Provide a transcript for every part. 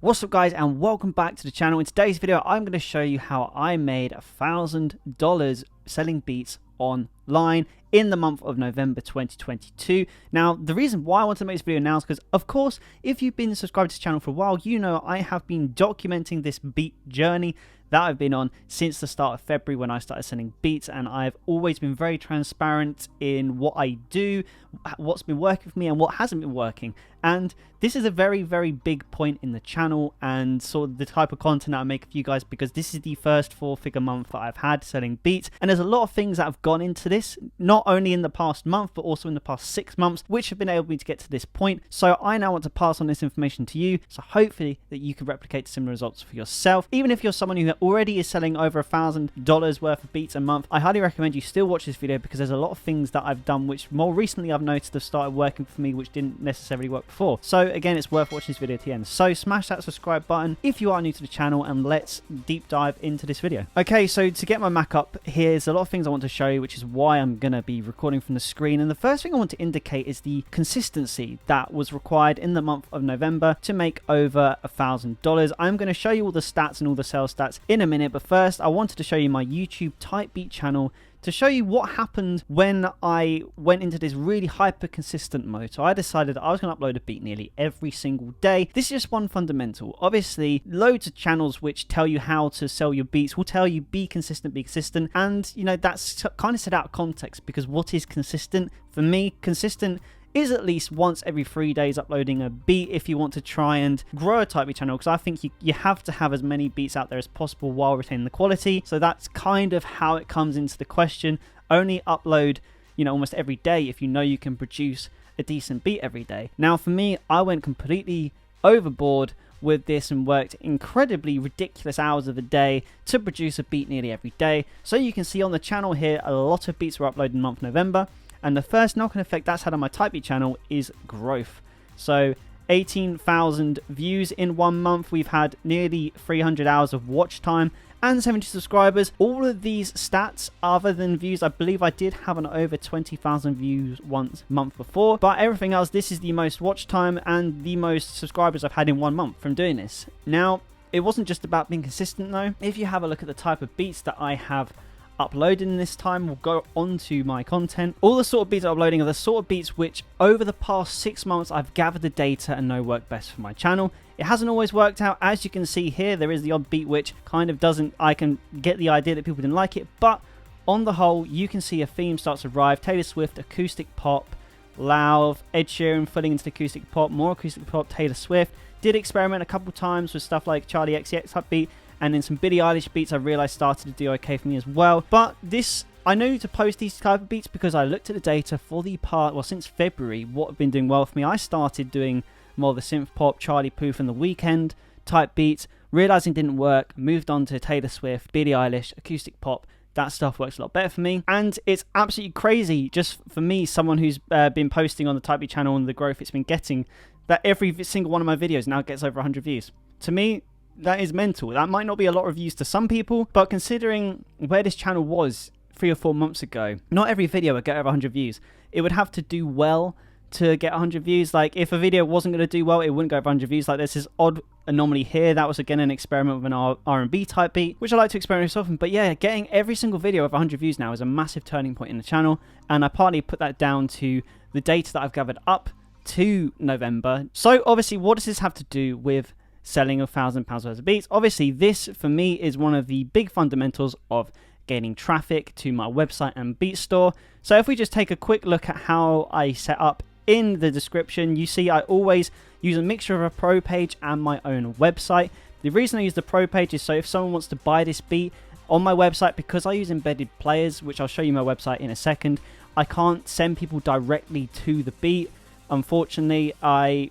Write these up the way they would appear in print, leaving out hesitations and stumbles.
What's up guys, and welcome back to the channel. In today's video I'm going to show you how I made $1,000 selling beats online in the month of November 2022. Now the reason why I want to make this video now is because, of course, if you've been subscribed to the channel for a while, you know I have been documenting this beat journey that I've been on since the start of February when I started selling beats, and I've always been very transparent in what I do, what's been working for me and what hasn't been working. And this is a very big point in the channel and sort of the type of content that I make for you guys, because this is the first four-figure month that I've had selling beats, and there's a lot of things that have gone into this, not only in the past month but also in the past 6 months, which have been able to get to this point. So I now want to pass on this information to you, so hopefully that you can replicate similar results for yourself. Even if you're someone who already is selling over $1,000 worth of beats a month, I highly recommend you still watch this video, because there's a lot of things that I've done which more recently I've noticed have started working for me, which didn't necessarily work before. So again, it's worth watching this video to the end. So smash that subscribe button if you are new to the channel, and let's deep dive into this video. Okay, so to get my Mac up, here's a lot of things I want to show you, which is why I'm going to be recording from the screen. And the first thing I want to indicate is the consistency that was required in the month of November to make over $1,000. I'm going to show you all the stats and all the sales stats in a minute, but first I wanted to show you my YouTube type beat channel to show you what happened when I went into this really hyper consistent mode. So I decided I was going to upload a beat nearly every single day. This is just one fundamental. Obviously, loads of channels which tell you how to sell your beats will tell you be consistent, and you know, that's kind of set out of context, because what is consistent? For me, consistent is at least once every 3 days uploading a beat if you want to try and grow a type beat channel, because I think you have to have as many beats out there as possible while retaining the quality. So that's kind of how it comes into the question. Only upload, you know, almost every day if you know you can produce a decent beat every day. Now for me, I went completely overboard with this and worked incredibly ridiculous hours of the day to produce a beat nearly every day. So you can see on the channel here, a lot of beats were uploaded in the month of November. And the first knock-on effect that's had on my type beat channel is growth. So 18,000 views in 1 month. We've had nearly 300 hours of watch time and 70 subscribers. All of these stats, other than views, I believe I did have an over 20,000 views month before. But everything else, this is the most watch time and the most subscribers I've had in 1 month from doing this. Now, it wasn't just about being consistent though. If you have a look at the type of beats that I have uploaded in this time, will go onto my content. All the sort of beats I'm uploading are the sort of beats which over the past 6 months I've gathered the data and know work best for my channel. It hasn't always worked out. As you can see here, there is the odd beat which kind of doesn't, I can get the idea that people didn't like it, but on the whole you can see a theme starts to arrive. Taylor Swift, acoustic pop, loud, Ed Sheeran filling into the acoustic pop, more acoustic pop, Taylor Swift. Did experiment a couple times with stuff like Charlie XCX type beat, and then some Billie Eilish beats I realised started to do okay for me as well. But this, I know to post these type of beats because I looked at the data for the part, well, since February, what have been doing well for me. I started doing more of the synth pop, Charlie Puth and The Weeknd type beats, realising didn't work, moved on to Taylor Swift, Billie Eilish, acoustic pop. That stuff works a lot better for me, and it's absolutely crazy just for me, someone who's been posting on the type beat channel and the growth it's been getting, that every single one of my videos now gets over 100 views. To me, that is mental. That might not be a lot of views to some people, but considering where this channel was 3 or 4 months ago, not every video would get over 100 views. It would have to do well to get 100 views. Like, if a video wasn't going to do well, it wouldn't go over 100 views. Like, there's this odd anomaly here. That was again an experiment with an R&B type beat, which I like to experiment with often. But yeah, getting every single video over 100 views now is a massive turning point in the channel, and I partly put that down to the data that I've gathered up to November. So obviously, what does this have to do with selling £1,000 worth of beats? Obviously, this for me is one of the big fundamentals of gaining traffic to my website and beat store. So if we just take a quick look at how I set up, in the description you see I always use a mixture of a pro page and my own website. The reason I use the pro page is so if someone wants to buy this beat on my website, because I use embedded players, which I'll show you my website in a second, I can't send people directly to the beat. Unfortunately,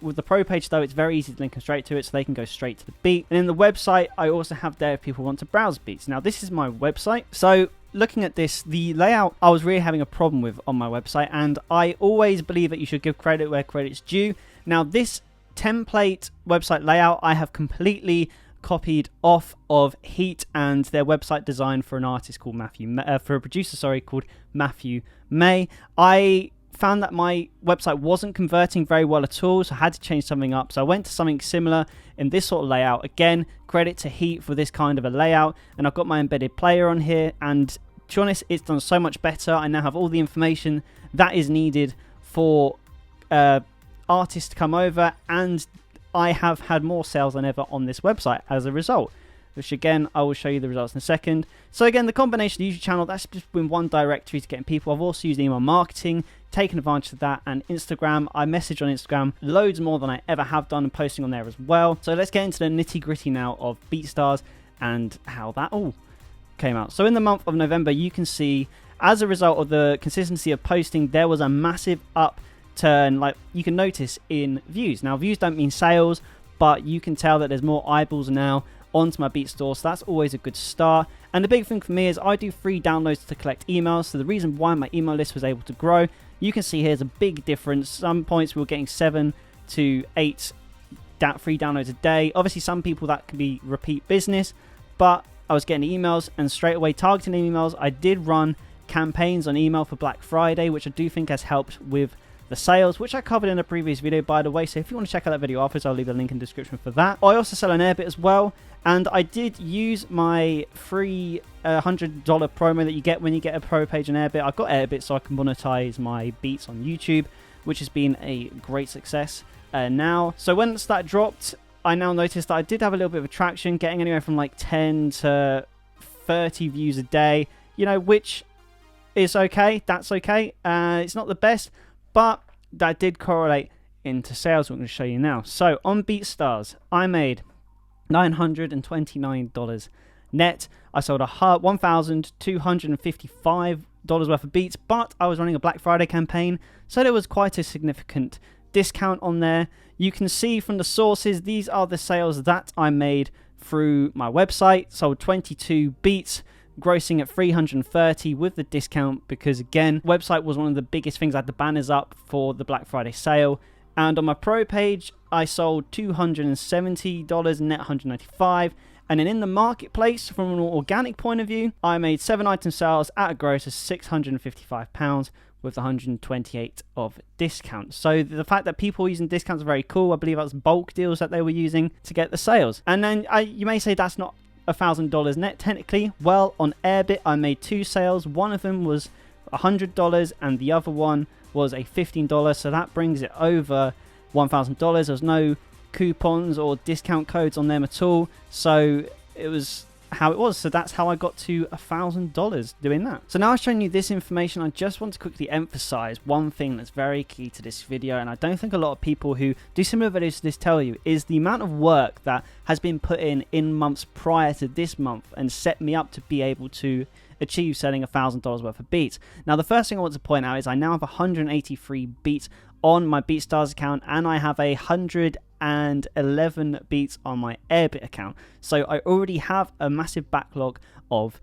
with the pro page though, it's very easy to link them straight to it, so they can go straight to the beat. And in the website, I also have there if people want to browse beats. Now, this is my website. So looking at this, the layout I was really having a problem with on my website, and I always believe that you should give credit where credit's due. Now, this template website layout I have completely copied off of Heat and their website design for an artist called for a producer called Matthew May. I found that my website wasn't converting very well at all, so I had to change something up. So I went to something similar in this sort of layout. Again, credit to Heat for this kind of a layout, and I've got my embedded player on here, and to be honest, it's done so much better. I now have all the information that is needed for artists to come over, and I have had more sales than ever on this website as a result, which again, I will show you the results in a second. So again, the combination of the YouTube channel, that's just been one directory to getting people. I've also used email marketing, taken advantage of that, and Instagram. I message on Instagram loads more than I ever have done, and posting on there as well. So let's get into the nitty gritty now of BeatStars and how that all came out. So in the month of November, you can see as a result of the consistency of posting, there was a massive upturn, like you can notice in views. Now views don't mean sales, but you can tell that there's more eyeballs now onto my Beat Store, so that's always a good start. And the big thing for me is I do free downloads to collect emails, so the reason why my email list was able to grow, you can see here's a big difference. Some points we were getting 7 to 8 free downloads a day. Obviously some people that can be repeat business, but I was getting emails, and straight away targeting emails. I did run campaigns on email for Black Friday, which I do think has helped with the sales, which I covered in a previous video, by the way. So if you want to check out that video afterwards, I'll leave a link in the description for that. I also sell an Airbit as well, and I did use my free $100 promo that you get when you get a pro page on Airbit. I've got Airbit so I can monetize my beats on YouTube, which has been a great success now. So once that dropped, I now noticed that I did have a little bit of traction, getting anywhere from like 10 to 30 views a day, you know, which is okay. That's okay. It's not the best, but that did correlate into sales. I'm going to show you now. So on BeatStars, I made $929 net. I sold $1,255 worth of beats, but I was running a Black Friday campaign, so there was quite a significant discount on there. You can see from the sources, these are the sales that I made through my website. Sold 22 beats, grossing at 330 with the discount, because again, website was one of the biggest things. I had the banners up for the Black Friday sale. And on my pro page, I sold $270, net $195. And then in the marketplace, from an organic point of view, I made 7 item sales at a gross of £655 with 128 of discount. So the fact that people were using discounts is very cool. I believe that was bulk deals that they were using to get the sales. And then you may say that's not $1,000 net technically. Well, on Airbit, I made 2 sales. One of them was $100 and the other one was a $15, so that brings it over $1,000. There's no coupons or discount codes on them at all, so it was how it was. So that's how I got to $1,000 doing that. So now I've shown you this information, I just want to quickly emphasize one thing that's very key to this video, and I don't think a lot of people who do similar videos to this tell you, is the amount of work that has been put in months prior to this month and set me up to be able to achieve selling $1,000 worth of beats. Now the first thing I want to point out is I now have 183 beats on my BeatStars account, and I have 111 beats on my Airbit account. So I already have a massive backlog of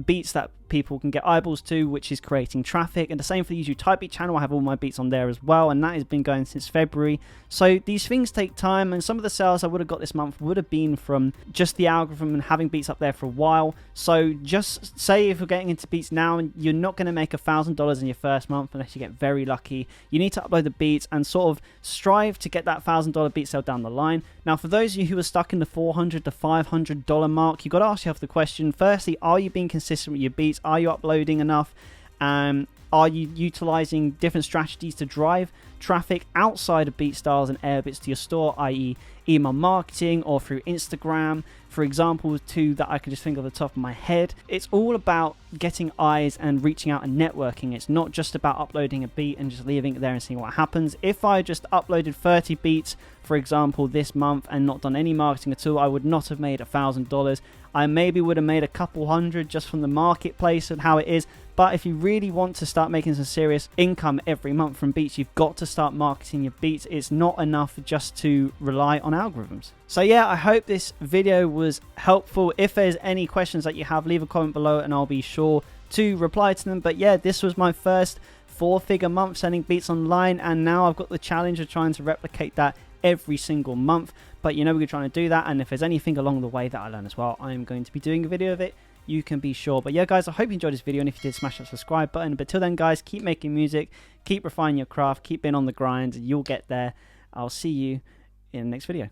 beats that people can get eyeballs to, which is creating traffic. And the same for the YouTube Type Beat channel. I have all my beats on there as well, and that has been going since February. So these things take time, and some of the sales I would have got this month would have been from just the algorithm and having beats up there for a while. So just say if you're getting into beats now and you're not going to make $1,000 in your first month unless you get very lucky, you need to upload the beats and sort of strive to get that $1,000 beat sale down the line. Now for those of you who are stuck in the $400 to $500 mark, you've got to ask yourself the question, firstly, are you being consistent with your beats? Are you uploading enough? Are you utilizing different strategies to drive traffic outside of BeatStars and Airbits to your store, i.e. email marketing or through Instagram? For example, 2 that I can just think of the top of my head. It's all about getting eyes and reaching out and networking. It's not just about uploading a beat and just leaving it there and seeing what happens. If I just uploaded 30 beats, for example, this month and not done any marketing at all, I would not have made $1,000. I maybe would have made a couple hundred just from the marketplace and how it is. But if you really want to start making some serious income every month from beats, you've got to start marketing your beats. It's not enough just to rely on algorithms. So yeah, I hope this video was helpful. If there's any questions that you have, leave a comment below and I'll be sure to reply to them. But yeah, this was my first 4-figure month selling beats online, and now I've got the challenge of trying to replicate that every single month. But you know, we're trying to do that, and if there's anything along the way that I learn as well, I'm going to be doing a video of it you can be sure. But yeah, guys, I hope you enjoyed this video, and if you did, smash that subscribe button. But till then, guys, keep making music, keep refining your craft, keep being on the grind, and you'll get there. I'll see you in the next video.